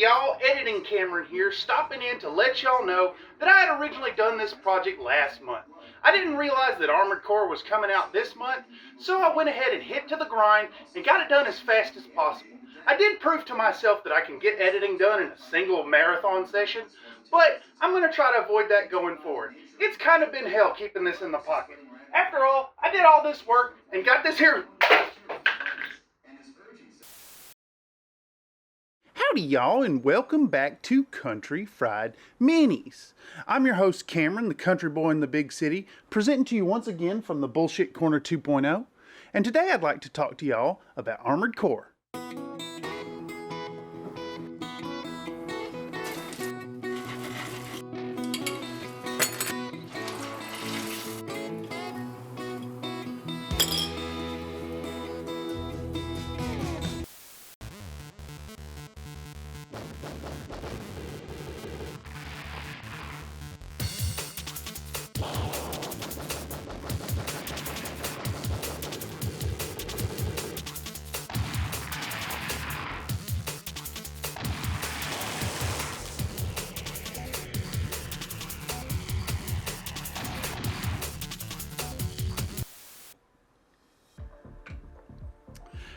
y'all, editing Cameron here, stopping in to let y'all know that I had originally done this project last month. I didn't realize that Armored Core was coming out this month, so I went ahead and hit to the grind and got it done as fast as possible. I did prove to myself that I can get editing done in a single marathon session, but I'm going to try to avoid that going forward. It's kind of been hell keeping this in the pocket. After all, I did all this work and got this here. Howdy y'all, and welcome back to Country Fried Minis. I'm your host Cameron, the country boy in the big city, presenting to you once again from the Bullshit Corner 2.0. And today I'd like to talk to y'all about Armored Core.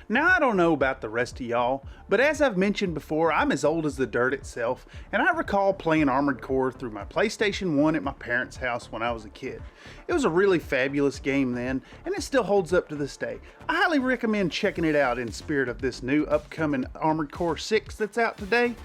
Now, I don't know about the rest of y'all, but as I've mentioned before, I'm as old as the dirt itself, and I recall playing Armored Core through my PlayStation 1 at my parents' house when I was a kid. It was a really fabulous game then, and it still holds up to this day. I highly recommend checking it out in spirit of this new upcoming Armored Core 6 that's out today.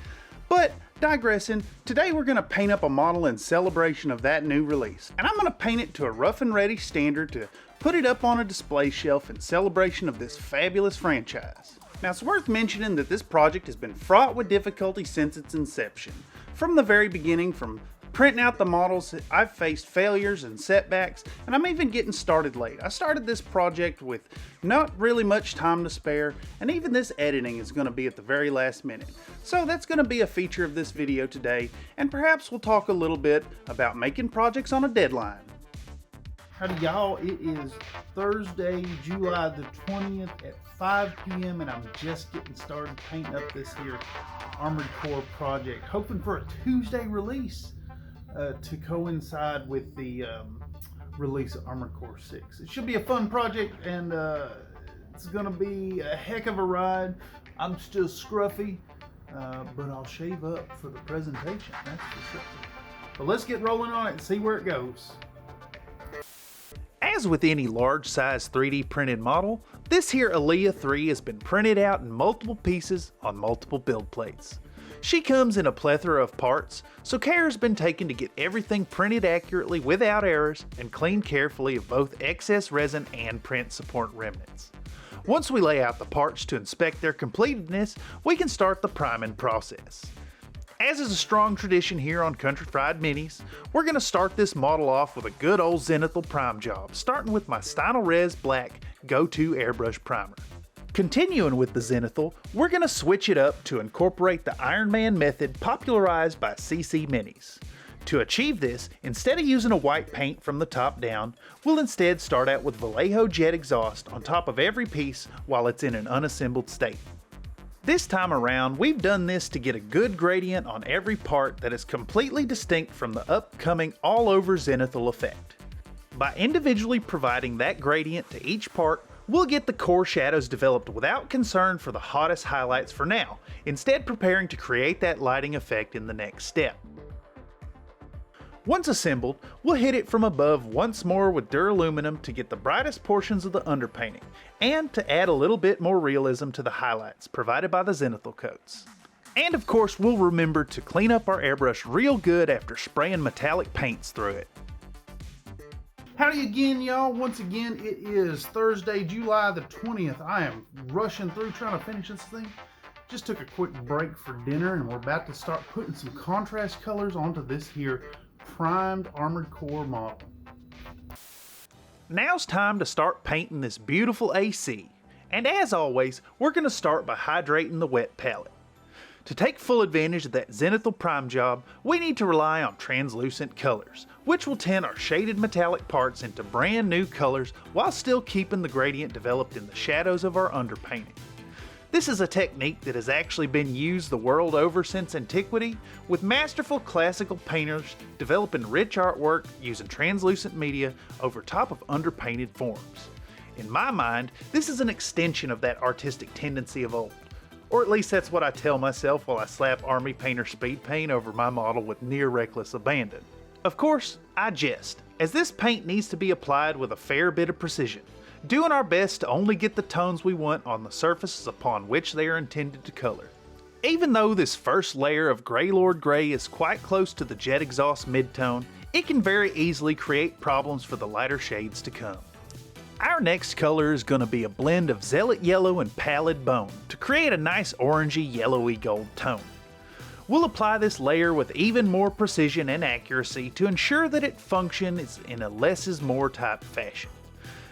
But digressing, today we're going to paint up a model in celebration of that new release, and I'm going to paint it to a rough and ready standard to put it up on a display shelf in celebration of this fabulous franchise. Now, it's worth mentioning that this project has been fraught with difficulty since its inception. From the very beginning, from printing out the models, I've faced failures and setbacks, and I'm even getting started late. I started this project with not really much time to spare, and even this editing is going to be at the very last minute. So that's going to be a feature of this video today, and perhaps we'll talk a little bit about making projects on a deadline. Howdy y'all, it is Thursday, July the 20th at 5 p.m. and I'm just getting started painting up this here Armored Core project, hoping for a Tuesday release to coincide with the release of Armored Core 6. It should be a fun project, and it's going to be a heck of a ride. I'm still scruffy, but I'll shave up for the presentation, that's for sure. But let's get rolling on it and see where it goes. As with any large-size 3D printed model, this here Aaliyah 3 has been printed out in multiple pieces on multiple build plates. She comes in a plethora of parts, so care has been taken to get everything printed accurately without errors and cleaned carefully of both excess resin and print support remnants. Once we lay out the parts to inspect their completedness, we can start the priming process. As is a strong tradition here on Country Fried Minis, we're going to start this model off with a good old zenithal prime job, starting with my Stynylrez Black go-to airbrush primer. Continuing with the zenithal, we're going to switch it up to incorporate the Iron Man method popularized by CC Minis. To achieve this, instead of using a white paint from the top down, we'll instead start out with Vallejo jet exhaust on top of every piece while it's in an unassembled state. This time around, we've done this to get a good gradient on every part that is completely distinct from the upcoming all-over zenithal effect. By individually providing that gradient to each part, we'll get the core shadows developed without concern for the hottest highlights for now, instead preparing to create that lighting effect in the next step. Once assembled, we'll hit it from above once more with duraluminum to get the brightest portions of the underpainting, and to add a little bit more realism to the highlights provided by the zenithal coats. And of course, we'll remember to clean up our airbrush real good after spraying metallic paints through it. Howdy again, y'all. Once again, it is Thursday, July the 20th. I am rushing through trying to finish this thing. Just took a quick break for dinner, and we're about to start putting some contrast colors onto this here primed Armored Core model. Now's time to start painting this beautiful AC, and as always, we're going to start by hydrating the wet palette. To take full advantage of that zenithal prime job, we need to rely on translucent colors, which will tint our shaded metallic parts into brand new colors while still keeping the gradient developed in the shadows of our underpainting. This is a technique that has actually been used the world over since antiquity, with masterful classical painters developing rich artwork using translucent media over top of underpainted forms. In my mind, this is an extension of that artistic tendency of old. Or at least that's what I tell myself while I slap Army Painter speed paint over my model with near reckless abandon. Of course, I jest, as this paint needs to be applied with a fair bit of precision, doing our best to only get the tones we want on the surfaces upon which they are intended to color. Even though this first layer of Greylord Gray is quite close to the jet exhaust midtone, it can very easily create problems for the lighter shades to come. Our next color is going to be a blend of Zealot Yellow and Pallid Bone to create a nice orangey yellowy gold tone. We'll apply this layer with even more precision and accuracy to ensure that it functions in a less is more type fashion.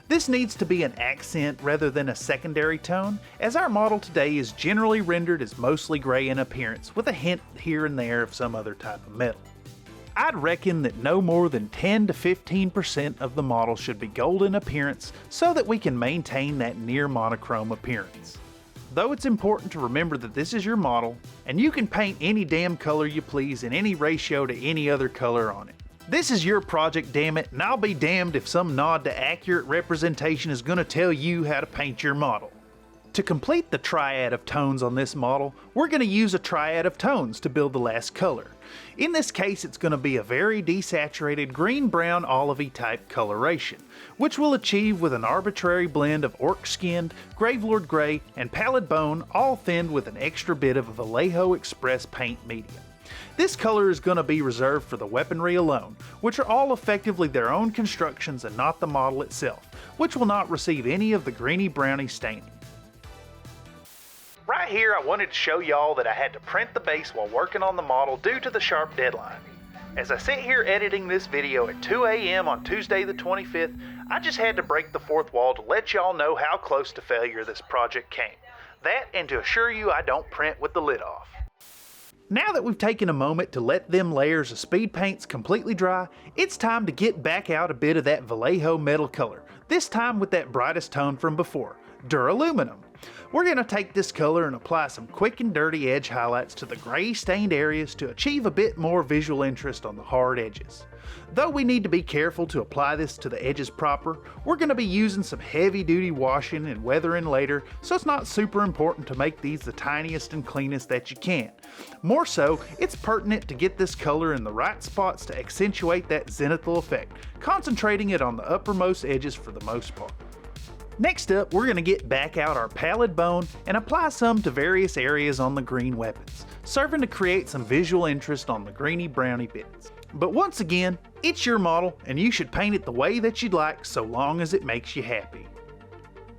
This needs to be an accent rather than a secondary tone, as our model today is generally rendered as mostly gray in appearance with a hint here and there of some other type of metal. I'd reckon that no more than 10 to 15% of the model should be gold in appearance so that we can maintain that near monochrome appearance. Though it's important to remember that this is your model, and you can paint any damn color you please in any ratio to any other color on it. This is your project, damn it, and I'll be damned if some nod to accurate representation is going to tell you how to paint your model. To complete the triad of tones on this model, we're going to use a triad of tones to build the last color. In this case, it's going to be a very desaturated green-brown olivey type coloration, which we'll achieve with an arbitrary blend of orc-skinned, Gravelord Gray, and Pallid Bone, all thinned with an extra bit of Vallejo Express paint medium. This color is going to be reserved for the weaponry alone, which are all effectively their own constructions and not the model itself, which will not receive any of the greeny-browny staining. Right here I wanted to show y'all that I had to print the base while working on the model due to the sharp deadline. As I sit here editing this video at 2 a.m. on Tuesday the 25th, I just had to break the fourth wall to let y'all know how close to failure this project came. That and to assure you I don't print with the lid off. Now that we've taken a moment to let them layers of speed paints completely dry, it's time to get back out a bit of that Vallejo metal color, this time with that brightest tone from before, Duraluminum. We're going to take this color and apply some quick and dirty edge highlights to the gray stained areas to achieve a bit more visual interest on the hard edges. Though we need to be careful to apply this to the edges proper, we're going to be using some heavy duty washing and weathering later, so it's not super important to make these the tiniest and cleanest that you can. More so, it's pertinent to get this color in the right spots to accentuate that zenithal effect, concentrating it on the uppermost edges for the most part. Next up, we're going to get back out our Pallid Bone and apply some to various areas on the green weapons, serving to create some visual interest on the greeny browny bits. But once again, it's your model and you should paint it the way that you'd like so long as it makes you happy.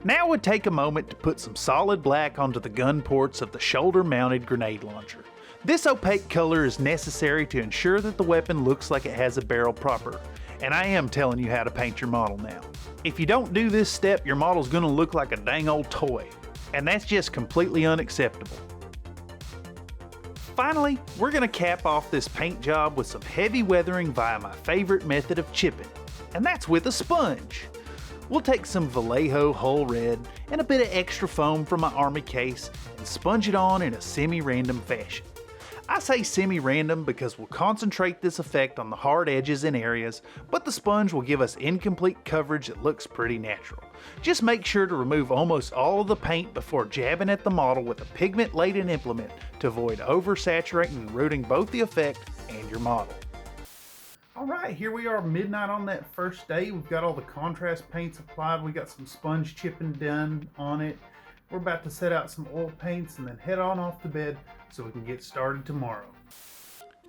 Now we'll take a moment to put some solid black onto the gun ports of the shoulder mounted grenade launcher. This opaque color is necessary to ensure that the weapon looks like it has a barrel proper. And I am telling you how to paint your model now. If you don't do this step, your model's gonna look like a dang old toy. And that's just completely unacceptable. Finally, we're gonna cap off this paint job with some heavy weathering via my favorite method of chipping. And that's with a sponge. We'll take some Vallejo Hull Red and a bit of extra foam from my army case and sponge it on in a semi-random fashion. I say semi-random because we'll concentrate this effect on the hard edges and areas, but the sponge will give us incomplete coverage that looks pretty natural. Just make sure to remove almost all of the paint before jabbing at the model with a pigment-laden implement to avoid oversaturating and rooting both the effect and your model. Alright, here we are midnight on that first day. We've got all the contrast paints applied. We got some sponge chipping done on it. We're about to set out some oil paints and then head on off to bed so we can get started tomorrow.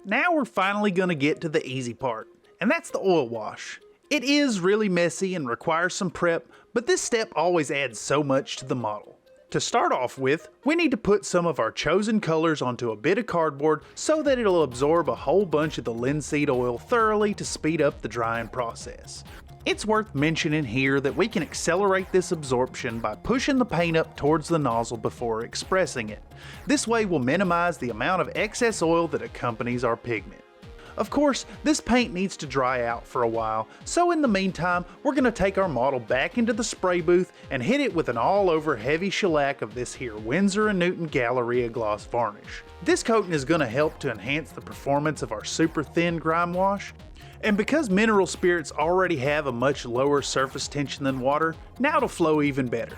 Now we're finally going to get to the easy part, and that's the oil wash. It is really messy and requires some prep, but this step always adds so much to the model. To start off with, we need to put some of our chosen colors onto a bit of cardboard so that it'll absorb a whole bunch of the linseed oil thoroughly to speed up the drying process. It's worth mentioning here that we can accelerate this absorption by pushing the paint up towards the nozzle before expressing it. This way we'll minimize the amount of excess oil that accompanies our pigment. Of course, this paint needs to dry out for a while, so in the meantime, we're going to take our model back into the spray booth and hit it with an all-over heavy shellac of this here Winsor & Newton Galleria gloss varnish. This coating is going to help to enhance the performance of our super thin grime wash. And because mineral spirits already have a much lower surface tension than water, now it'll flow even better.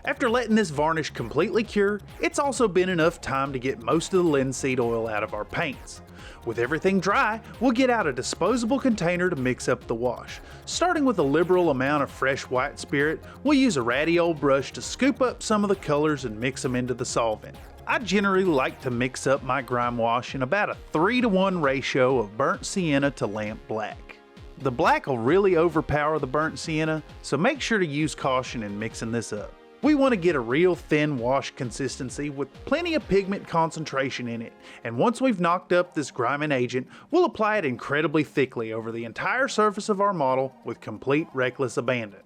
After letting this varnish completely cure, it's also been enough time to get most of the linseed oil out of our paints. With everything dry, we'll get out a disposable container to mix up the wash. Starting with a liberal amount of fresh white spirit, we'll use a ratty old brush to scoop up some of the colors and mix them into the solvent. I generally like to mix up my grime wash in about a 3-to-1 ratio of burnt sienna to lamp black. The black will really overpower the burnt sienna, so make sure to use caution in mixing this up. We want to get a real thin wash consistency with plenty of pigment concentration in it, and once we've knocked up this griming agent, we'll apply it incredibly thickly over the entire surface of our model with complete reckless abandon.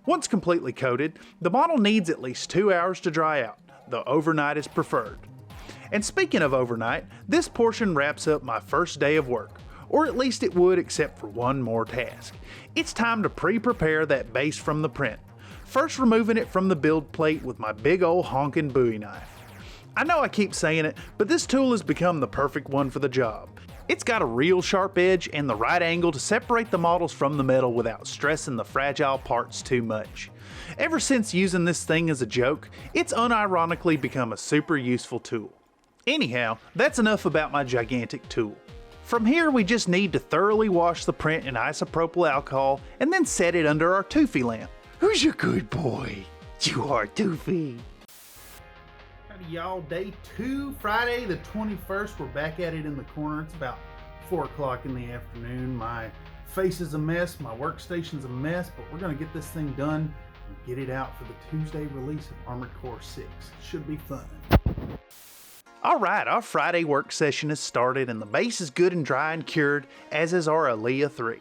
Once completely coated, the model needs at least 2 hours to dry out, though overnight is preferred. And speaking of overnight, this portion wraps up my first day of work, or at least it would except for one more task. It's time to pre-prepare that base from the print. First removing it from the build plate with my big ol' honkin' Bowie knife. I know I keep saying it, but this tool has become the perfect one for the job. It's got a real sharp edge and the right angle to separate the models from the metal without stressing the fragile parts too much. Ever since using this thing as a joke, it's unironically become a super useful tool. Anyhow, that's enough about my gigantic tool. From here we just need to thoroughly wash the print in isopropyl alcohol and then set it under our Toofy lamp. Who's your good boy? You are Toofy. Howdy y'all, day 2, Friday the 21st. We're back at it in the corner. It's about 4 o'clock in the afternoon. My face is a mess, my workstation's a mess, but we're gonna get this thing done and get it out for the Tuesday release of Armored Core 6. Should be fun. Alright, our Friday work session has started and the base is good and dry and cured, as is our Aaliyah 3.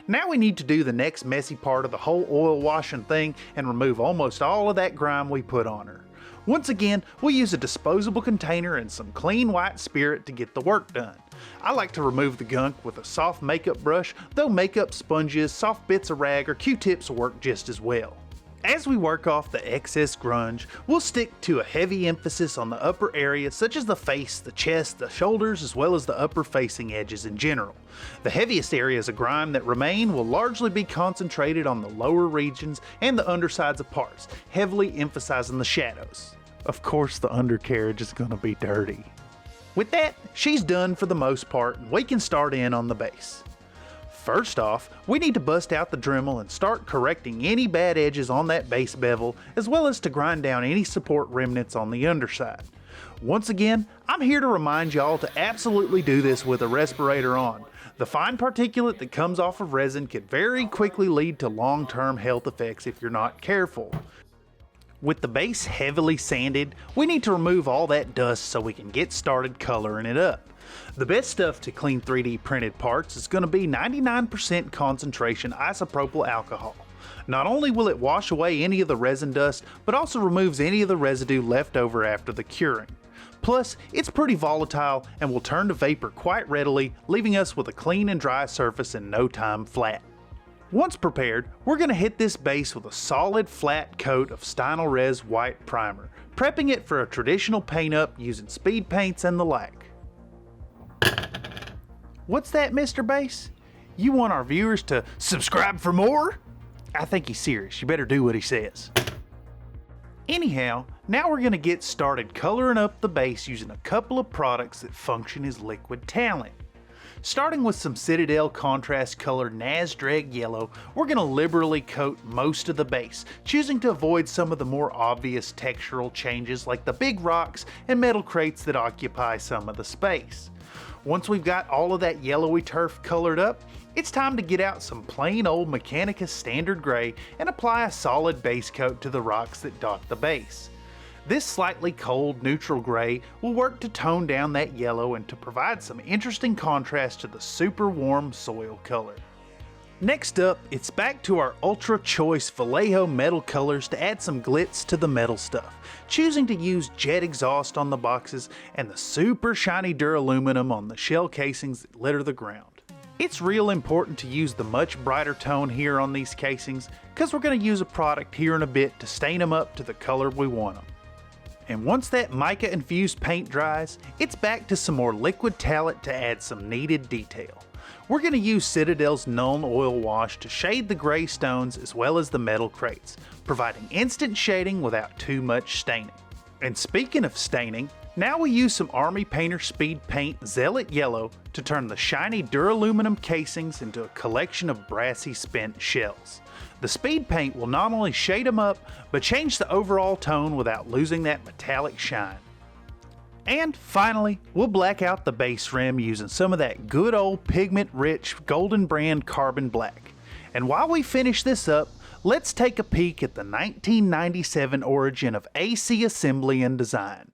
Now we need to do the next messy part of the whole oil washing thing and remove almost all of that grime we put on her. Once again, we'll use a disposable container and some clean white spirit to get the work done. I like to remove the gunk with a soft makeup brush, though makeup sponges, soft bits of rag, or Q-tips work just as well. As we work off the excess grunge, we'll stick to a heavy emphasis on the upper areas such as the face, the chest, the shoulders, as well as the upper facing edges in general. The heaviest areas of grime that remain will largely be concentrated on the lower regions and the undersides of parts, heavily emphasizing the shadows. Of course the undercarriage is going to be dirty. With that, she's done for the most part and we can start in on the base. First off, we need to bust out the Dremel and start correcting any bad edges on that base bevel, as well as to grind down any support remnants on the underside. Once again, I'm here to remind y'all to absolutely do this with a respirator on. The fine particulate that comes off of resin could very quickly lead to long-term health effects if you're not careful. With the base heavily sanded, we need to remove all that dust so we can get started coloring it up. The best stuff to clean 3D printed parts is going to be 99% concentration isopropyl alcohol. Not only will it wash away any of the resin dust, but also removes any of the residue left over after the curing. Plus, it's pretty volatile and will turn to vapor quite readily, leaving us with a clean and dry surface in no time flat. Once prepared, we're going to hit this base with a solid flat coat of Stynylrez white primer, prepping it for a traditional paint up using speed paints and the like. What's that, Mr. Base? You want our viewers to subscribe for more? I think he's serious. You better do what he says. Anyhow, now we're going to get started coloring up the base using a couple of products that function as liquid talent. Starting with some Citadel contrast color Nasdrag yellow, we're going to liberally coat most of the base, choosing to avoid some of the more obvious textural changes like the big rocks and metal crates that occupy some of the space. Once we've got all of that yellowy turf colored up, it's time to get out some plain old Mechanicus standard gray and apply a solid base coat to the rocks that dot the base. This slightly cold neutral gray will work to tone down that yellow and to provide some interesting contrast to the super warm soil color. Next up, it's back to our ultra choice Vallejo metal colors to add some glitz to the metal stuff, choosing to use jet exhaust on the boxes and the super shiny duraluminum on the shell casings that litter the ground. It's real important to use the much brighter tone here on these casings because we're going to use a product here in a bit to stain them up to the color we want them. And once that mica infused paint dries, it's back to some more liquid talent to add some needed detail. We're going to use Citadel's Nuln Oil Wash to shade the gray stones as well as the metal crates, providing instant shading without too much staining. And speaking of staining, now we use some Army Painter Speed Paint Zealot Yellow to turn the shiny duraluminum casings into a collection of brassy spent shells. The speed paint will not only shade them up, but change the overall tone without losing that metallic shine. And finally, we'll black out the base rim using some of that good old pigment-rich Golden Brand Carbon Black. And while we finish this up, let's take a peek at the 1997 origin of AC assembly and design.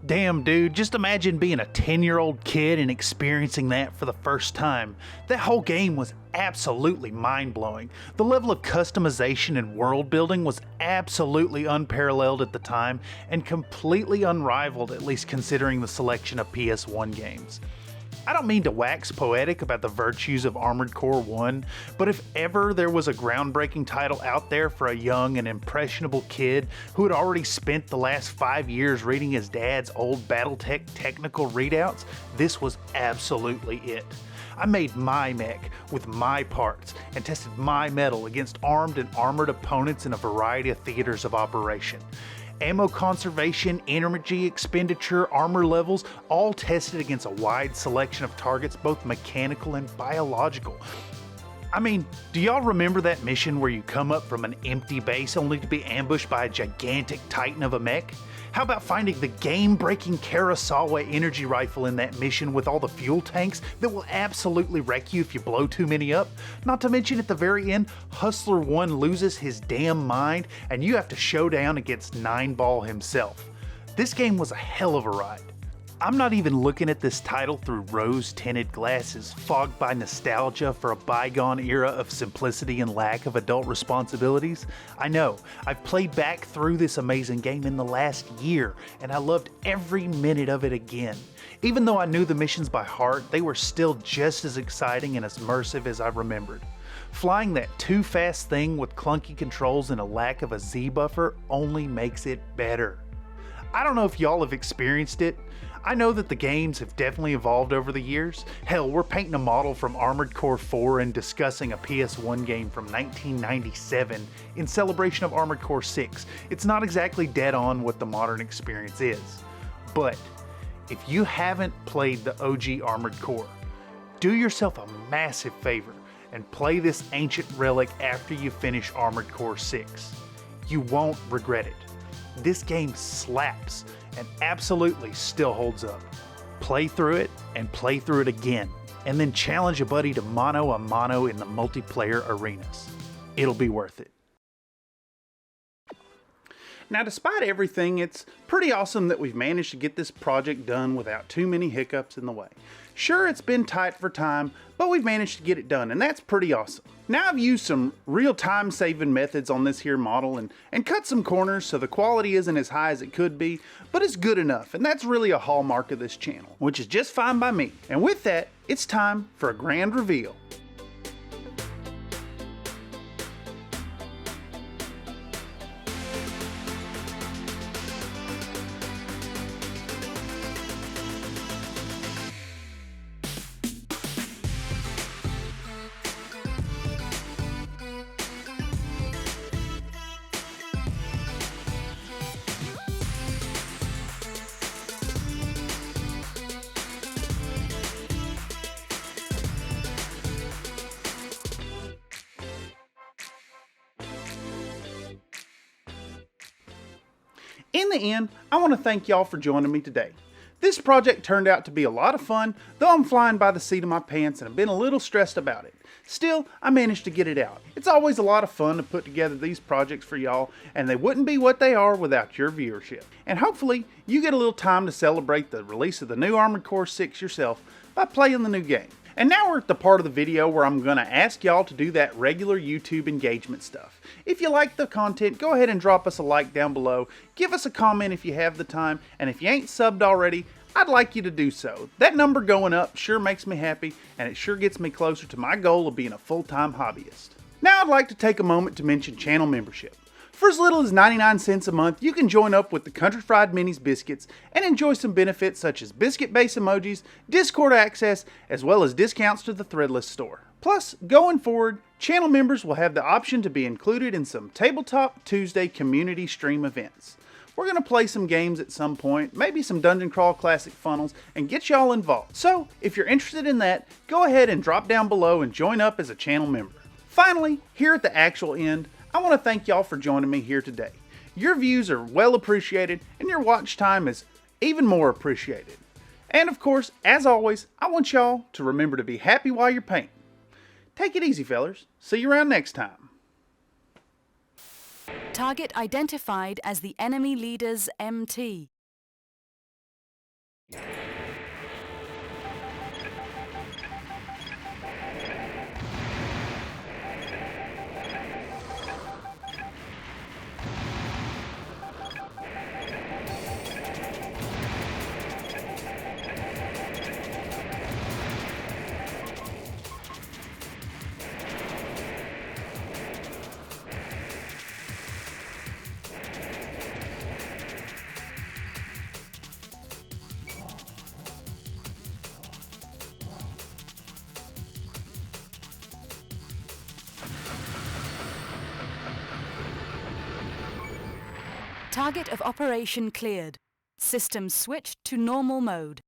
Damn dude, just imagine being a 10-year-old kid and experiencing that for the first time. That whole game was absolutely mind-blowing. The level of customization and world building was absolutely unparalleled at the time and completely unrivaled, at least considering the selection of PS1 games. I don't mean to wax poetic about the virtues of Armored Core 1, but if ever there was a groundbreaking title out there for a young and impressionable kid who had already spent the last 5 years reading his dad's old Battletech technical readouts, this was absolutely it. I made my mech with my parts and tested my metal against armed and armored opponents in a variety of theaters of operation. Ammo conservation, energy expenditure, armor levels, all tested against a wide selection of targets, both mechanical and biological. I mean, do y'all remember that mission where you come up from an empty base only to be ambushed by a gigantic titan of a mech? How about finding the game-breaking Karasawa energy rifle in that mission with all the fuel tanks that will absolutely wreck you if you blow too many up? Not to mention at the very end, Hustler 1 loses his damn mind and you have to show down against Nineball himself. This game was a hell of a ride. I'm not even looking at this title through rose-tinted glasses, fogged by nostalgia for a bygone era of simplicity and lack of adult responsibilities. I know, I've played back through this amazing game in the last year, and I loved every minute of it again. Even though I knew the missions by heart, they were still just as exciting and as immersive as I remembered. Flying that too fast thing with clunky controls and a lack of a Z buffer only makes it better. I don't know if y'all have experienced it. I know that the games have definitely evolved over the years. Hell, we're painting a model from Armored Core 4 and discussing a PS1 game from 1997 in celebration of Armored Core 6. It's not exactly dead on what the modern experience is. But if you haven't played the OG Armored Core, do yourself a massive favor and play this ancient relic after you finish Armored Core 6. You won't regret it. This game slaps and absolutely still holds up. Play through it and play through it again, and then challenge a buddy to mano a mano in the multiplayer arenas. It'll be worth it. Now, despite everything, it's pretty awesome that we've managed to get this project done without too many hiccups in the way. Sure, it's been tight for time, but we've managed to get it done, and that's pretty awesome. Now I've used some real time-saving methods on this here model and cut some corners so the quality isn't as high as it could be, but it's good enough, and that's really a hallmark of this channel, which is just fine by me. And with that, it's time for a grand reveal. In the end, I want to thank y'all for joining me today. This project turned out to be a lot of fun, though I'm flying by the seat of my pants and I've been a little stressed about it. Still, I managed to get it out. It's always a lot of fun to put together these projects for y'all, and they wouldn't be what they are without your viewership. And hopefully, you get a little time to celebrate the release of the new Armored Core 6 yourself by playing the new game. And now we're at the part of the video where I'm going to ask y'all to do that regular YouTube engagement stuff. If you like the content, go ahead and drop us a like down below, give us a comment if you have the time, and if you ain't subbed already, I'd like you to do so. That number going up sure makes me happy, and it sure gets me closer to my goal of being a full-time hobbyist. Now I'd like to take a moment to mention channel membership. For as little as 99 cents a month, you can join up with the Country Fried Minis Biscuits and enjoy some benefits such as biscuit base emojis, Discord access, as well as discounts to the Threadless store. Plus, going forward, channel members will have the option to be included in some Tabletop Tuesday community stream events. We're going to play some games at some point, maybe some Dungeon Crawl Classic funnels, and get y'all involved. So, if you're interested in that, go ahead and drop down below and join up as a channel member. Finally, here at the actual end, I want to thank y'all for joining me here today. Your views are well appreciated, and your watch time is even more appreciated. And of course, as always, I want y'all to remember to be happy while you're painting. Take it easy, fellers. See you around next time. Target identified as the enemy leader's MT. Target of operation cleared. System switched to normal mode.